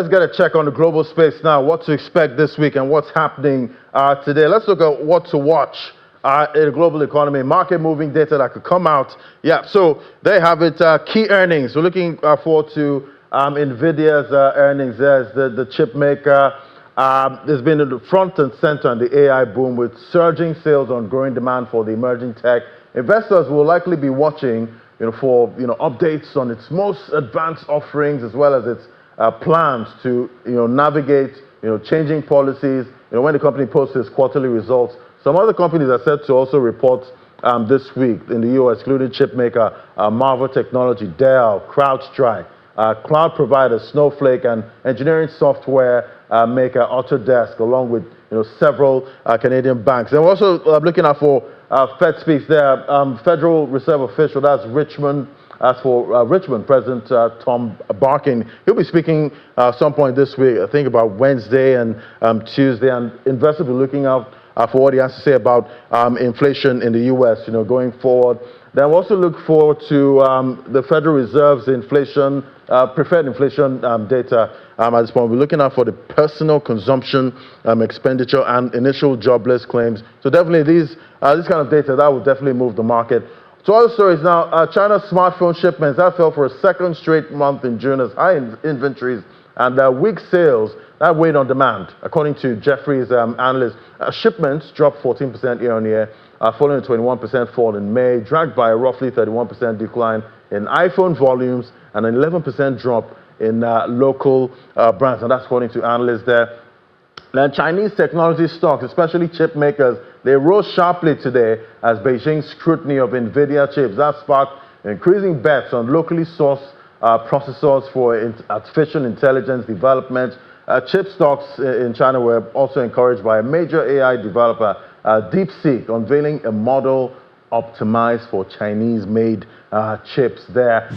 let's get a check on the global space now, what to expect this week and what's happening today. Let's look at what to watch in the global economy, market moving data that could come out. Yeah, so they have it, key earnings. We're looking forward to NVIDIA's earnings. There's the chip maker. There's been in the front and center on the AI boom with surging sales on growing demand for the emerging tech. Investors will likely be watching for updates on its most advanced offerings as well as its plans to navigate changing policies. When the company posts its quarterly results, some other companies are set to also report this week in the US, including chipmaker Marvel Technology, Dell, CrowdStrike, cloud provider Snowflake, and engineering software maker Autodesk, along with several Canadian banks. And we're also looking out for Fed speaks there. Federal Reserve official, that's Richmond. As for Richmond, President Tom Barkin, he'll be speaking some point this week, I think about Wednesday and Tuesday, and investors will be looking out for what he has to say about inflation in the U.S. Going forward. Then we'll also look forward to the Federal Reserve's inflation, preferred inflation data. At this point, we're looking out for the personal consumption expenditure and initial jobless claims. So definitely this kind of data that will definitely move the market. So other stories now. China's smartphone shipments that fell for a second straight month in June as high inventories and weak sales that weighed on demand. According to Jefferies analysts, shipments dropped 14% year on year, following a 21% fall in May, dragged by a roughly 31% decline in iPhone volumes and an 11% drop in local brands, and that's according to analysts there. Now, Chinese technology stocks, especially chip makers, they rose sharply today as Beijing's scrutiny of NVIDIA chips that sparked increasing bets on locally sourced processors for artificial intelligence development. Chip stocks in China were also encouraged by a major AI developer, DeepSeek, unveiling a model optimized for Chinese-made chips there.